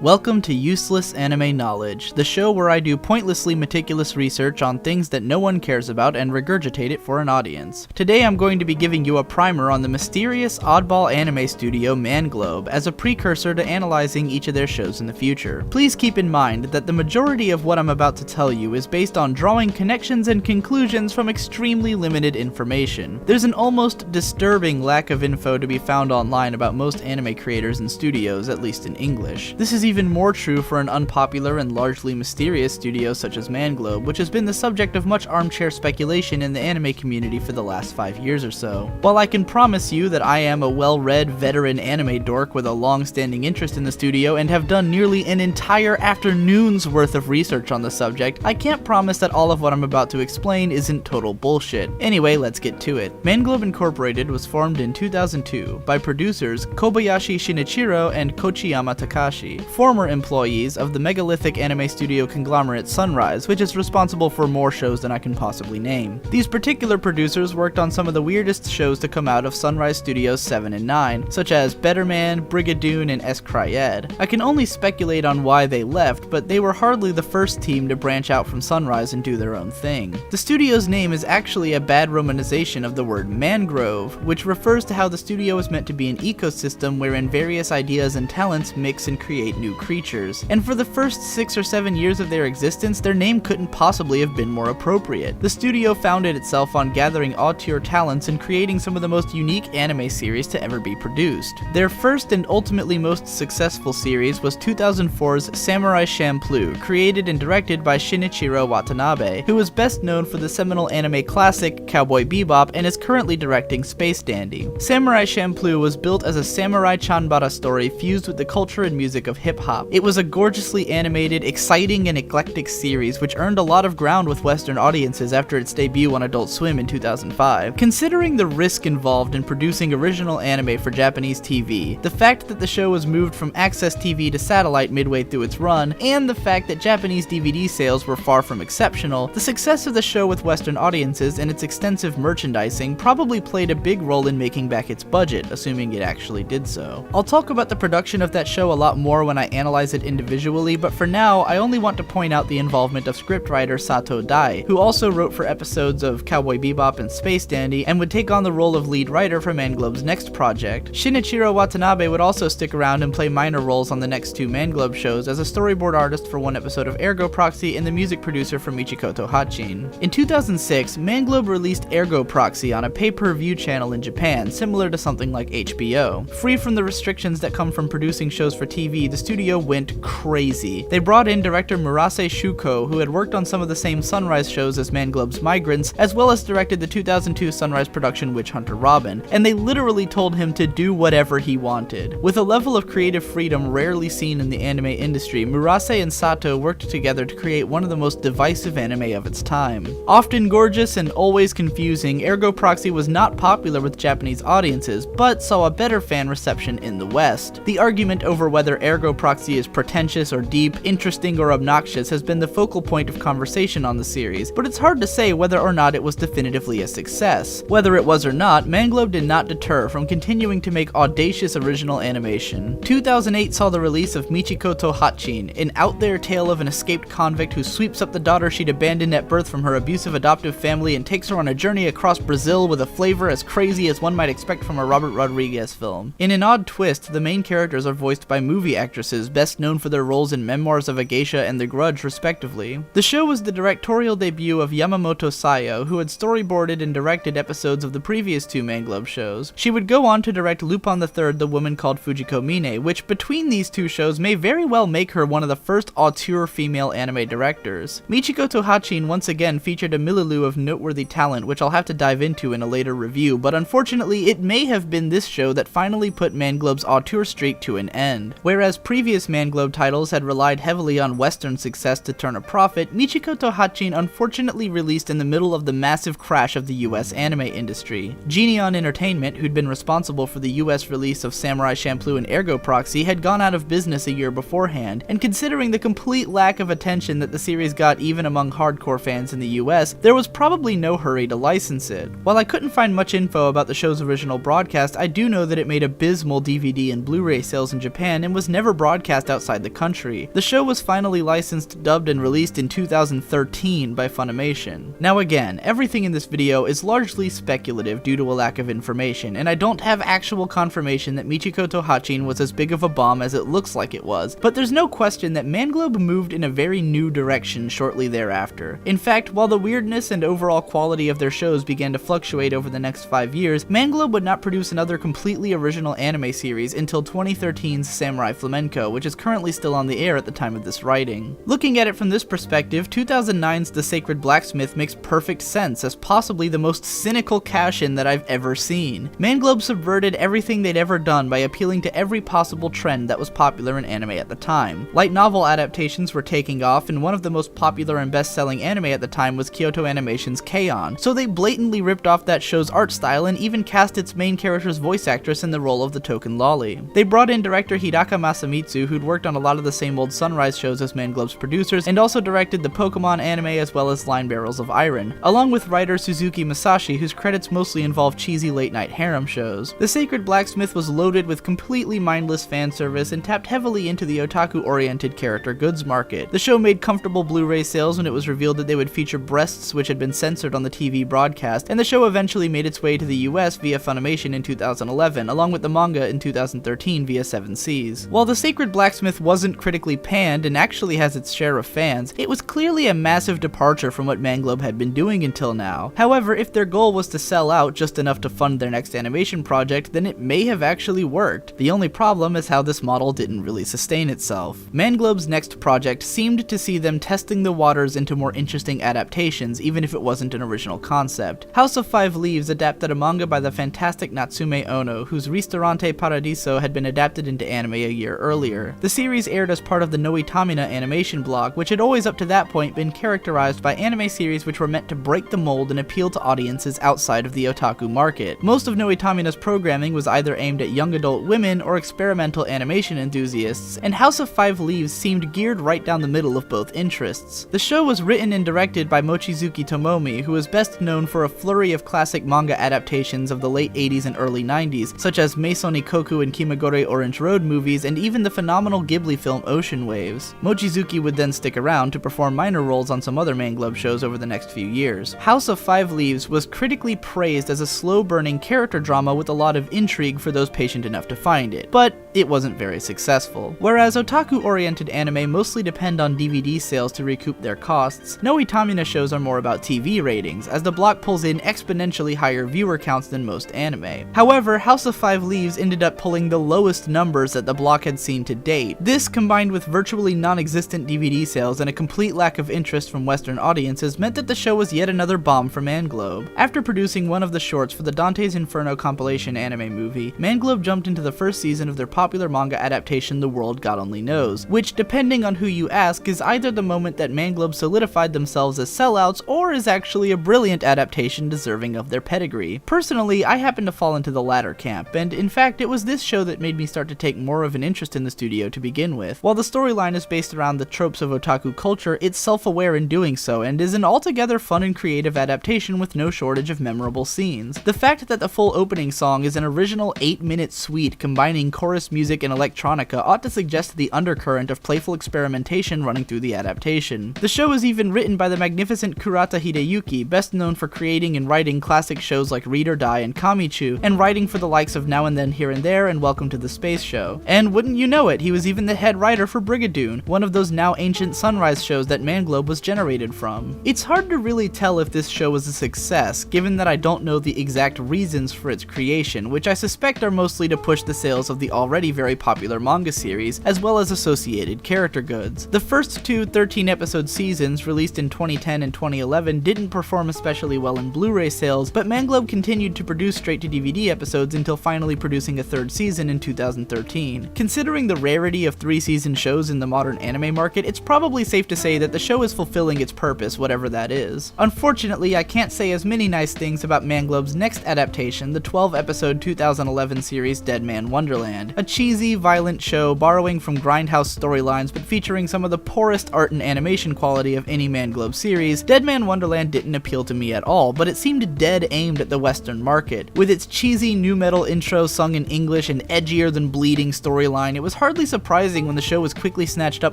Welcome to Useless Anime Knowledge, the show where I do pointlessly meticulous research on things that no one cares about and regurgitate it for an audience. Today I'm going to be giving you a primer on the mysterious oddball anime studio Manglobe as a precursor to analyzing each of their shows in the future. Please keep in mind that the majority of what I'm about to tell you is based on drawing connections and conclusions from extremely limited information. There's an almost disturbing lack of info to be found online about most anime creators and studios, at least in English. This is even more true for an unpopular and largely mysterious studio such as Manglobe, which has been the subject of much armchair speculation in the anime community for the last 5 years or so. While I can promise you that I am a well-read veteran anime dork with a long-standing interest in the studio and have done nearly an entire afternoon's worth of research on the subject, I can't promise that all of what I'm about to explain isn't total bullshit. Anyway, let's get to it. Manglobe Incorporated was formed in 2002 by producers Kobayashi Shinichiro and Kochiyama Takashi, former employees of the megalithic anime studio conglomerate Sunrise, which is responsible for more shows than I can possibly name. These particular producers worked on some of the weirdest shows to come out of Sunrise Studios 7 and 9, such as Better Man, Brigadoon, and S. Cryed. I can only speculate on why they left, but they were hardly the first team to branch out from Sunrise and do their own thing. The studio's name is actually a bad romanization of the word mangrove, which refers to how the studio is meant to be an ecosystem wherein various ideas and talents mix and create new creatures. And for the first 6 or 7 years of their existence, their name couldn't possibly have been more appropriate. The studio founded itself on gathering auteur talents and creating some of the most unique anime series to ever be produced. Their first and ultimately most successful series was 2004's Samurai Champloo, created and directed by Shinichiro Watanabe, who is best known for the seminal anime classic Cowboy Bebop and is currently directing Space Dandy. Samurai Champloo was built as a samurai chanbara story fused with the culture and music of hip-hop. It was a gorgeously animated, exciting, and eclectic series which earned a lot of ground with Western audiences after its debut on Adult Swim in 2005. Considering the risk involved in producing original anime for Japanese TV, the fact that the show was moved from Access TV to satellite midway through its run, and the fact that Japanese DVD sales were far from exceptional, the success of the show with Western audiences and its extensive merchandising probably played a big role in making back its budget, assuming it actually did so. I'll talk about the production of that show a lot more when I analyze it individually, but for now, I only want to point out the involvement of scriptwriter Sato Dai, who also wrote for episodes of Cowboy Bebop and Space Dandy, and would take on the role of lead writer for Manglobe's next project. Shinichiro Watanabe would also stick around and play minor roles on the next 2 Manglobe shows as a storyboard artist for one episode of Ergo Proxy and the music producer for Michikoto Hatchin. In 2006, Manglobe released Ergo Proxy on a pay-per-view channel in Japan, similar to something like HBO. Free from the restrictions that come from producing shows for TV, the studio went crazy. They brought in director Murase Shuko, who had worked on some of the same Sunrise shows as Manglobe's Migrants, as well as directed the 2002 Sunrise production Witch Hunter Robin, and they literally told him to do whatever he wanted. With a level of creative freedom rarely seen in the anime industry, Murase and Sato worked together to create one of the most divisive anime of its time. Often gorgeous and always confusing, Ergo Proxy was not popular with Japanese audiences, but saw a better fan reception in the West. The argument over whether Ergo Proxy is pretentious or deep, interesting or obnoxious has been the focal point of conversation on the series, but it's hard to say whether or not it was definitively a success. Whether it was or not, Manglobe did not deter from continuing to make audacious original animation. 2008 saw the release of Michikoto Hatchin, an out-there tale of an escaped convict who sweeps up the daughter she'd abandoned at birth from her abusive adoptive family and takes her on a journey across Brazil with a flavor as crazy as one might expect from a Robert Rodriguez film. In an odd twist, the main characters are voiced by movie actresses best known for their roles in Memoirs of a Geisha and The Grudge, respectively. The show was the directorial debut of Yamamoto Sayo, who had storyboarded and directed episodes of the previous 2 Manglobe shows. She would go on to direct Lupin III: The Woman Called Fujiko Mine, which between these 2 shows may very well make her one of the first auteur female anime directors. Michikoto Hatchin once again featured a milieu of noteworthy talent, which I'll have to dive into in a later review, but unfortunately it may have been this show that finally put Manglobe's auteur streak to an end. Whereas previous Manglobe titles had relied heavily on Western success to turn a profit, Michikoto Hatchin unfortunately released in the middle of the massive crash of the US anime industry. Geneon Entertainment, who'd been responsible for the US release of Samurai Champloo and Ergo Proxy, had gone out of business a year beforehand, and considering the complete lack of attention that the series got even among hardcore fans in the US, there was probably no hurry to license it. While I couldn't find much info about the show's original broadcast, I do know that it made abysmal DVD and Blu-ray sales in Japan and was never broadcast broadcast outside the country. The show was finally licensed, dubbed, and released in 2013 by Funimation. Now again, everything in this video is largely speculative due to a lack of information, and I don't have actual confirmation that Michiko to Hachin was as big of a bomb as it looks like it was, but there's no question that Manglobe moved in a very new direction shortly thereafter. In fact, while the weirdness and overall quality of their shows began to fluctuate over the next 5 years, Manglobe would not produce another completely original anime series until 2013's Samurai Flamenco, which is currently still on the air at the time of this writing. Looking at it from this perspective, 2009's The Sacred Blacksmith makes perfect sense as possibly the most cynical cash-in that I've ever seen. Manglobe subverted everything they'd ever done by appealing to every possible trend that was popular in anime at the time. Light novel adaptations were taking off, and one of the most popular and best-selling anime at the time was Kyoto Animation's K-On!, so they blatantly ripped off that show's art style and even cast its main character's voice actress in the role of the token lolly. They brought in director Hidaka Masamitsu, who'd worked on a lot of the same old Sunrise shows as Manglobe's producers, and also directed the Pokemon anime as well as Line Barrels of Iron, along with writer Suzuki Masashi, whose credits mostly involve cheesy late-night harem shows. The Sacred Blacksmith was loaded with completely mindless fan service and tapped heavily into the otaku-oriented character goods market. The show made comfortable Blu-ray sales when it was revealed that they would feature breasts which had been censored on the TV broadcast, and the show eventually made its way to the US via Funimation in 2011, along with the manga in 2013 via 7 Seas. While The Sacred Blacksmith wasn't critically panned and actually has its share of fans, it was clearly a massive departure from what Manglobe had been doing until now. However, if their goal was to sell out just enough to fund their next animation project, then it may have actually worked. The only problem is how this model didn't really sustain itself. Manglobe's next project seemed to see them testing the waters into more interesting adaptations, even if it wasn't an original concept. House of Five Leaves adapted a manga by the fantastic Natsume Ono, whose Ristorante Paradiso had been adapted into anime a year earlier. The series aired as part of the Noitamina animation blog, which had always up to that point been characterized by anime series which were meant to break the mold and appeal to audiences outside of the otaku market. Most of Noitamina's programming was either aimed at young adult women or experimental animation enthusiasts, and House of Five Leaves seemed geared right down the middle of both interests. The show was written and directed by Mochizuki Tomomi, who is best known for a flurry of classic manga adaptations of the late 80s and early 90s, such as Meisoni Koku and Kimagure Orange Road movies, and even the phenomenal Ghibli film Ocean Waves. Mochizuki would then stick around to perform minor roles on some other Manglobe shows over the next few years. House of Five Leaves was critically praised as a slow-burning character drama with a lot of intrigue for those patient enough to find it, but it wasn't very successful. Whereas otaku-oriented anime mostly depend on DVD sales to recoup their costs, Noitamina shows are more about TV ratings, as the block pulls in exponentially higher viewer counts than most anime. However, House of Five Leaves ended up pulling the lowest numbers that the block had seen to date. This, combined with virtually non-existent DVD sales and a complete lack of interest from Western audiences, meant that the show was yet another bomb for Manglobe. After producing one of the shorts for the Dante's Inferno compilation anime movie, Manglobe jumped into the first season of their popular manga adaptation The World God Only Knows, which, depending on who you ask, is either the moment that Manglobe solidified themselves as sellouts, or is actually a brilliant adaptation deserving of their pedigree. Personally, I happen to fall into the latter camp, and in fact it was this show that made me start to take more of an interest in the studio to begin with. While the storyline is based around the tropes of otaku culture, it's self-aware in doing so, and is an altogether fun and creative adaptation with no shortage of memorable scenes. The fact that the full opening song is an original 8-minute suite combining chorus music and electronica ought to suggest the undercurrent of playful experimentation running through the adaptation. The show is even written by the magnificent Kurata Hideyuki, best known for creating and writing classic shows like Read or Die and Kamichu, and writing for the likes of Now and Then Here and There and Welcome to the Space Show. And wouldn't you know it, he was even the head writer for Brigadoon, one of those now ancient Sunrise shows that Manglobe was generated from. It's hard to really tell if this show was a success, given that I don't know the exact reasons for its creation, which I suspect are mostly to push the sales of the already very popular manga series, as well as associated character goods. The first two 13-episode seasons, released in 2010 and 2011, didn't perform especially well in Blu-ray sales, but Manglobe continued to produce straight-to-DVD episodes until finally producing a third season in 2013. Considering the rarity of 3-season shows in the modern anime market, it's probably safe to say that the show is fulfilling its purpose, whatever that is. Unfortunately, I can't say as many nice things about Manglobe's next adaptation, the 12-episode 2011 series Dead Man Wonderland, a cheesy, violent show borrowing from grindhouse storylines but featuring some of the poorest art and animation quality of any Manglobe series. Dead Man Wonderland didn't appeal to me at all, but it seemed dead aimed at the Western market. With its cheesy nu metal intro sung in English and edgier than bleeding storyline, it was hardly surprising when the show was quickly snatched up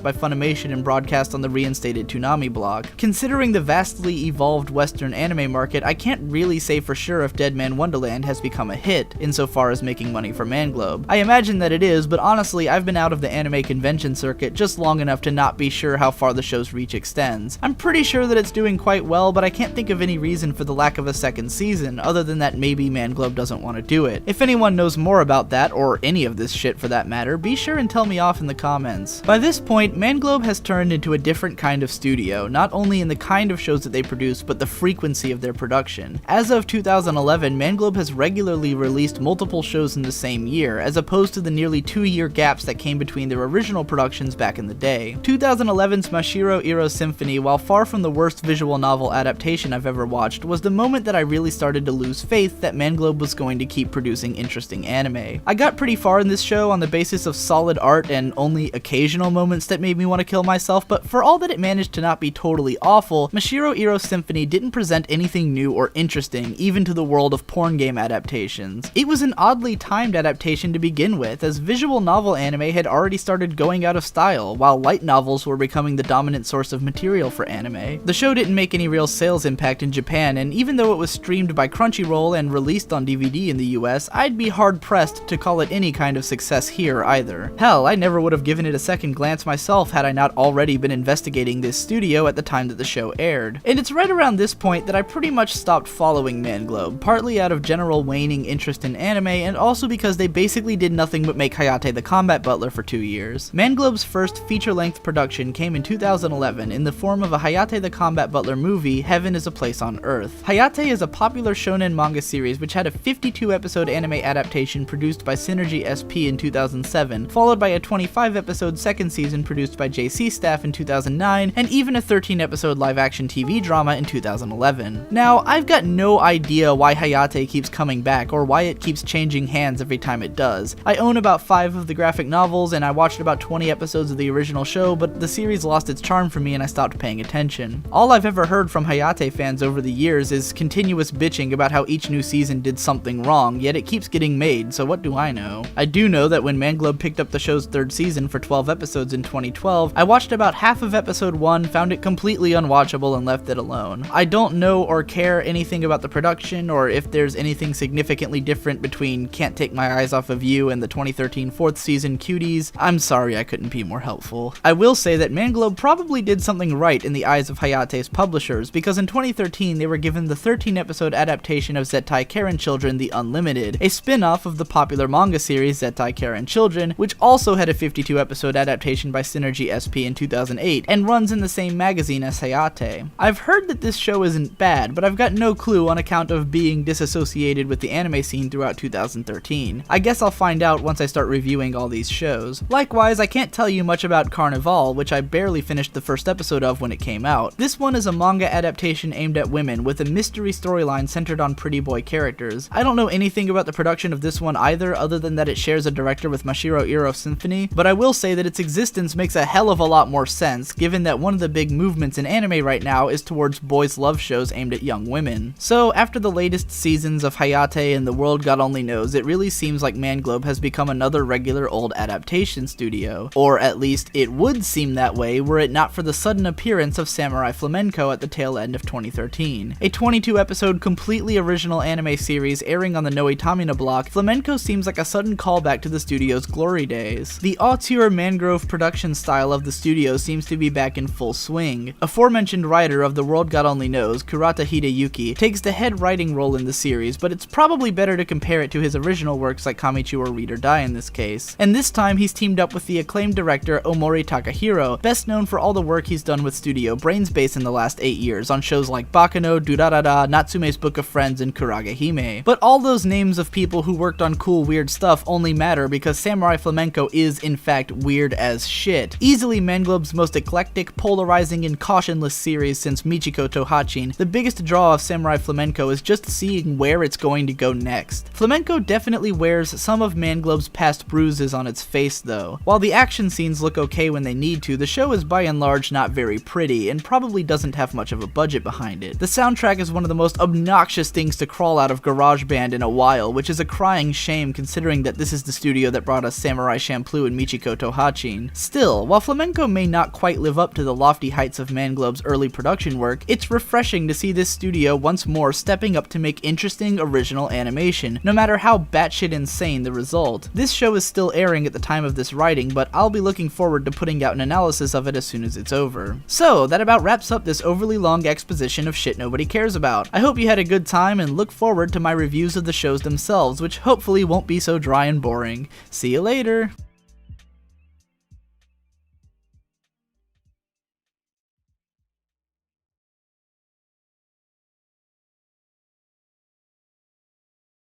by Funimation and broadcast on the reinstated Toonami block. Considering the vastly evolved Western anime market, I can't really say for sure if Dead Man Wonderland has become a hit, insofar as making money for Manglobe. I imagine that it is, but honestly, I've been out of the anime convention circuit just long enough to not be sure how far the show's reach extends. I'm pretty sure that it's doing quite well, but I can't think of any reason for the lack of a second season, other than that maybe Manglobe doesn't want to do it. If anyone knows more about that, or any of this shit for that matter, be sure and tell me off in the comments. By this point, Manglobe has turned into a different kind of studio, not only in the kind of shows that they produce, but the frequency of their production. As of 2011, Manglobe has regularly released multiple shows in the same year, as opposed to the nearly 2-year gaps that came between their original productions back in the day. 2011's Mashiro Iro Symphony, while far from the worst visual novel adaptation I've ever watched, was the moment that I really started to lose faith that Manglobe was going to keep producing interesting anime. I got pretty far in this show on the basis of solid art and only occasional moments that made me want to kill myself, but for all that it managed to not be totally awful, Mashiro Iro Symphony didn't present anything new or interesting, even to the world of porn game adaptations. It was an oddly timed adaptation to begin with, as visual novel anime had already started going out of style, while light novels were becoming the dominant source of material for anime. The show didn't make any real sales impact in Japan, and even though it was streamed by Crunchyroll and released on DVD in the US, I'd be hard-pressed to call it any kind of success here either. Hell, I never would have given it a second glance myself had I not already been investigating this studio at the time that the show aired. And it's right around this point that I pretty much stopped following Manglobe, partly out of general waning interest in anime, and also because they basically did nothing but make Hayate the Combat Butler for 2 years. Manglobe's first feature-length production came in 2011 in the form of a Hayate the Combat Butler movie, Heaven is a Place on Earth. Hayate is a popular shonen manga series which had a 52-episode anime adaptation produced by Synergy SP in 2007, followed by a 25-episode second season produced by JC Staff in 2009, and even a 13-episode live-action TV drama in 2011. Now, I've got no idea why Hayate keeps coming back, or why it keeps changing hands every time it does. I own about 5 of the graphic novels, and I watched about 20 episodes of the original show, but the series lost its charm for me and I stopped paying attention. All I've ever heard from Hayate fans over the years is continuous bitching about how each new season did something wrong, yet it keeps getting made, so what do I know? I do know that when Manglobe picked up the show's 3rd season for 12 episodes in 2012, I watched about half of episode 1, found it completely unwatchable, and left it alone. I don't know or care anything about the production, or if there's anything significantly different between Can't Take My Eyes Off of You and the 2013 4th season Cuties. I'm sorry I couldn't be more helpful. I will say that Manglobe probably did something right in the eyes of Hayate's publishers, because in 2013 they were given the 13-episode adaptation of Zettai Karen Children The Unlimited, a spin-off of the popular manga series Zettai Karen Children, which also had a 52-episode adaptation by Synergy SP in 2008, and runs in the same magazine as Hayate. I've heard that this show isn't bad, but I've got no clue on account of being disassociated with the anime scene throughout 2013. I guess I'll find out once I start reviewing all these shows. Likewise, I can't tell you much about Carnival, which I barely finished the first episode of when it came out. This one is a manga adaptation aimed at women, with a mystery storyline centered on pretty boy characters. I don't know anything about the production of this one either, other than that it shares a director with Mashiro Iro Symphony, but I will say that its existence makes a hell of a lot more sense, given that one of the big movements in anime right now is towards boys' love shows aimed at young women. So, after the latest seasons of Hayate and The World God Only Knows, it really seems like Manglobe has become another regular old adaptation studio. Or at least, it would seem that way were it not for the sudden appearance of Samurai Flamenco at the tail end of 2013. A 22-episode completely original anime series airing on the Noitamina block, Flamenco seems like a sudden callback to the studio's glory days. The auteur Mangrove production style of the studio seems to be back in full swing. Aforementioned writer of The World God Only Knows, Kurata Hideyuki, takes the head writing role in the series, but it's probably better to compare it to his original works like Kamichu or Read or Die in this case. And this time he's teamed up with the acclaimed director Omori Takahiro, best known for all the work he's done with Studio Brainspace in the last 8 years on shows like Bakano, Durarara, Natsume's Book of Friends, and Kurage Hime. But all those names of people who worked on cool weird stuff only matter because Samurai Flamenco is in fact weird as shit. Easily Manglobe's most eclectic, polarizing, and cautionless series since Michiko Tohachin, the biggest draw of Samurai Flamenco is just seeing where it's going to go next. Flamenco definitely wears some of Manglobe's past bruises on its face though. While the action scenes look okay when they need to, the show is by and large not very pretty, and probably doesn't have much of a budget behind it. The soundtrack is one of the most obnoxious things to crawl out of GarageBand in a while, which is a crying shame considering that this is the studio that brought us Samurai Shampoo and Michiko Tohachin. Still, while Flamenco may not quite live up to the lofty heights of Manglobe's early production work, it's refreshing to see this studio once more stepping up to make interesting original animation, no matter how batshit insane the result. This show is still airing at the time of this writing, but I'll be looking forward to putting out an analysis of it as soon as it's over. So, that about wraps up this overly long exposition of shit nobody cares about. I hope you had a good time and look forward to my reviews of the shows themselves, which hopefully won't be so dry and boring. See you later!